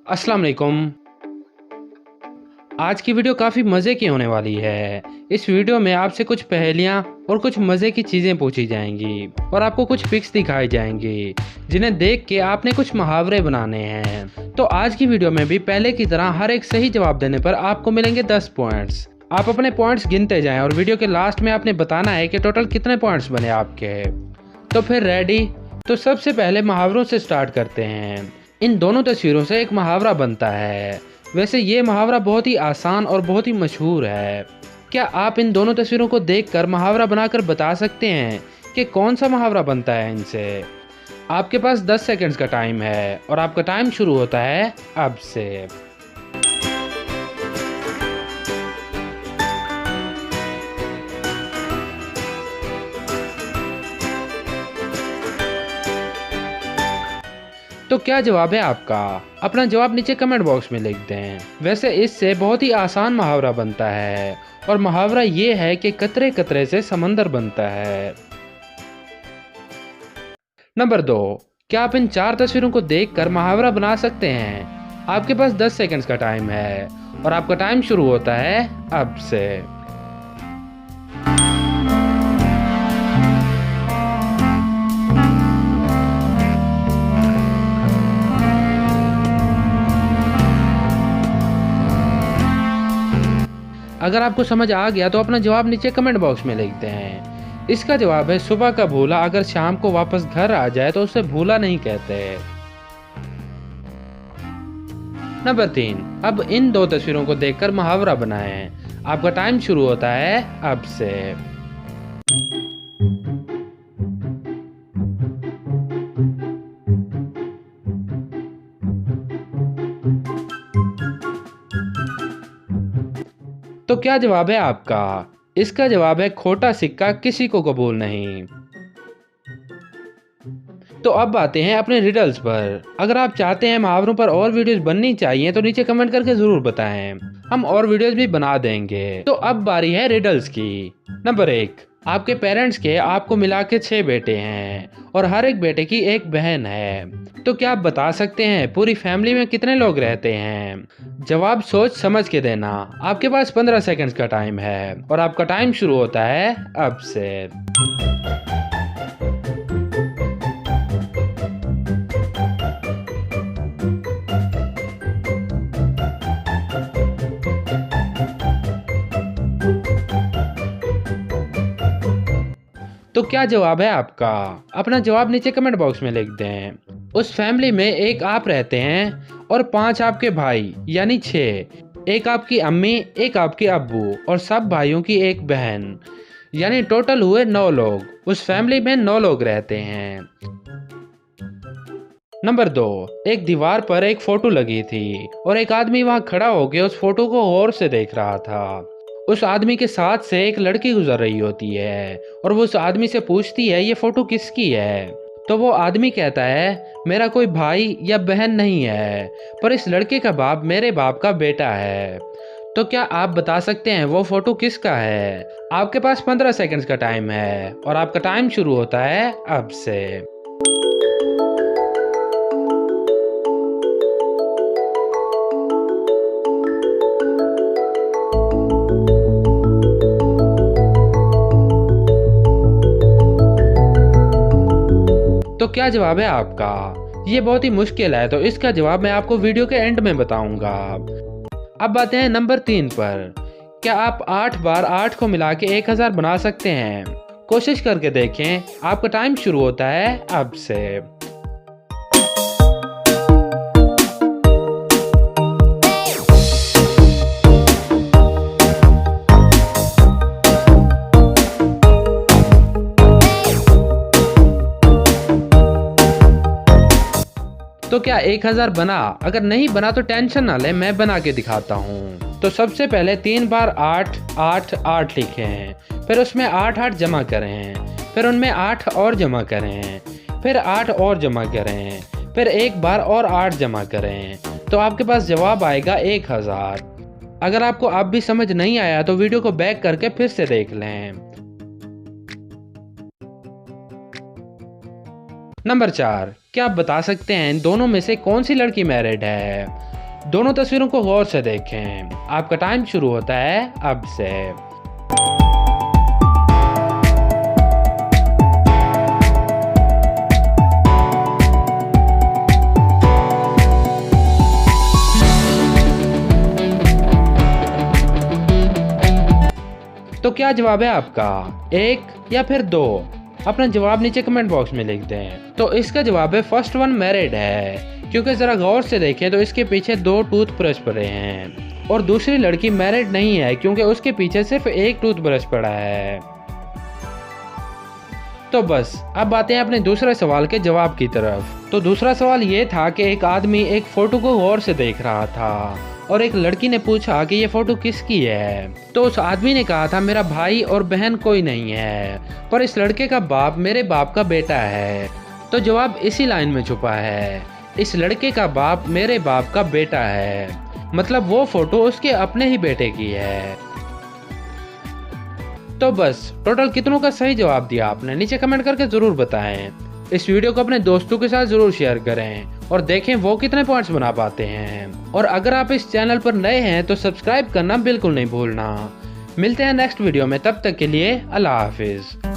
अस्सलाम वालेकुम। आज की वीडियो काफ़ी मज़े की होने वाली है। इस वीडियो में आपसे कुछ पहेलियाँ और कुछ मज़े की चीज़ें पूछी जाएंगी और आपको कुछ पिक्स दिखाई जाएंगी जिन्हें देख के आपने कुछ मुहावरे बनाने हैं। तो आज की वीडियो में भी पहले की तरह हर एक सही जवाब देने पर आपको मिलेंगे 10 पॉइंट्स। आप अपने पॉइंट्स गिनते जाएं और वीडियो के लास्ट में आपने बताना है कि टोटल कितने पॉइंट्स बने आपके। तो फिर रेडी? तो सबसे पहले मुहावरों से स्टार्ट करते हैं। इन दोनों तस्वीरों से एक मुहावरा बनता है। वैसे ये मुहावरा बहुत ही आसान और बहुत ही मशहूर है। क्या आप इन दोनों तस्वीरों को देखकर मुहावरा बनाकर बता सकते हैं कि कौन सा मुहावरा बनता है इनसे? आपके पास 10 सेकंड्स का टाइम है और आपका टाइम शुरू होता है अब से। तो क्या जवाब है आपका? अपना जवाब नीचे कमेंट बॉक्स में लिख दें। वैसे इससे बहुत ही आसान मुहावरा बनता है और मुहावरा ये है कि कतरे कतरे से समंदर बनता है। नंबर 2, क्या आप इन 4 तस्वीरों को देखकर मुहावरा बना सकते हैं? आपके पास 10 सेकंड्स का टाइम है और आपका टाइम शुरू होता है अब से। अगर आपको समझ आ गया तो अपना जवाब नीचे कमेंट बॉक्स में लिख दें। इसका जवाब है सुबह का भूला अगर शाम को वापस घर आ जाए तो उसे भूला नहीं कहते। नंबर 3, अब इन 2 तस्वीरों को देखकर मुहावरा बनाएं। आपका टाइम शुरू होता है अब से। तो क्या जवाब है आपका? इसका जवाब है खोटा सिक्का किसी को कबूल नहीं। तो अब आते हैं अपने रिडल्स पर। अगर आप चाहते हैं मुहावरों पर और वीडियोस बननी चाहिए तो नीचे कमेंट करके जरूर बताएं, हम और वीडियोस भी बना देंगे। तो अब बारी है रिडल्स की। नंबर 1, आपके पेरेंट्स के आपको मिला के 6 बेटे हैं और हर एक बेटे की एक बहन है। तो क्या आप बता सकते हैं पूरी फैमिली में कितने लोग रहते हैं? जवाब सोच समझ के देना। आपके पास 15 सेकंड्स का टाइम है और आपका टाइम शुरू होता है अब से। तो क्या जवाब है आपका? अपना जवाब नीचे कमेंट बॉक्स में लिख दें। उस फैमिली में एक आप रहते हैं और 5 आपके भाई यानी 6, एक आपकी अम्मी, एक आपके अब्बू और सब भाइयों की एक बहन, यानी टोटल हुए 9 लोग। उस फैमिली में 9 लोग रहते हैं। नंबर 2, एक दीवार पर एक फोटो लगी थी और एक आदमी वहां खड़ा होकर उस फोटो को गौर से देख रहा था। उस आदमी के साथ से एक लड़की गुजर रही होती है और वो उस आदमी से पूछती है ये फोटो किसकी है? तो वो आदमी कहता है मेरा कोई भाई या बहन नहीं है, पर इस लड़के का बाप मेरे बाप का बेटा है। तो क्या आप बता सकते हैं वो फोटो किसका है? आपके पास 15 सेकंड्स का टाइम है और आपका टाइम शुरू होता है अब से। तो क्या जवाब है आपका? ये बहुत ही मुश्किल है तो इसका जवाब मैं आपको वीडियो के एंड में बताऊंगा। अब आते हैं नंबर 3 पर। क्या आप 8 बार 8 को मिला के 1000 बना सकते हैं? कोशिश करके देखें। आपका टाइम शुरू होता है अब से। तो क्या 1000 बना? अगर नहीं बना तो टेंशन ना ले, मैं बना के दिखाता हूँ। तो सबसे पहले 3 बार 8 8 8 लिखें, फिर उसमें 8 8 जमा करें, फिर उनमें 8 और जमा करें, फिर 8 और जमा करें, फिर एक बार और 8 जमा करें, तो आपके पास जवाब आएगा 1000। अगर आपको अब भी समझ नहीं आया तो वीडियो को बैक करके फिर से देख लें। नंबर 4, क्या आप बता सकते हैं इन दोनों में से कौन सी लड़की मैरिड है? दोनों तस्वीरों को गौर से देखें। आपका टाइम शुरू होता है अब से। तो क्या जवाब है आपका, 1 या फिर 2? अपना जवाब नीचे कमेंट बॉक्स में लिख दें। तो इसका जवाब है फर्स्ट वन मैरिड है, क्योंकि जरा गौर से देखें तो इसके पीछे 2 टूथब्रश पड़े हैं और दूसरी लड़की मैरिड नहीं है क्योंकि उसके पीछे सिर्फ 1 टूथब्रश पड़ा है। तो बस अब आते हैं अपने दूसरे सवाल के जवाब की तरफ। तो दूसरा सवाल ये था कि एक आदमी एक फोटो को गौर से देख रहा था और एक लड़की ने पूछा कि ये फोटो किसकी है। तो उस आदमी ने कहा था मेरा भाई और बहन कोई नहीं है, पर इस लड़के का बाप मेरे बाप का बेटा है। तो जवाब इसी लाइन में छुपा है, इस लड़के का बाप मेरे बाप का बेटा है, मतलब वो फोटो उसके अपने ही बेटे की है। तो बस टोटल कितनों का सही जवाब दिया आपने नीचे कमेंट करके जरूर बताएं। इस वीडियो को अपने दोस्तों के साथ जरूर शेयर करें और देखें वो कितने पॉइंट्स बना पाते हैं। और अगर आप इस चैनल पर नए हैं तो सब्सक्राइब करना बिल्कुल नहीं भूलना। मिलते हैं नेक्स्ट वीडियो में, तब तक के लिए अल्लाह हाफिज।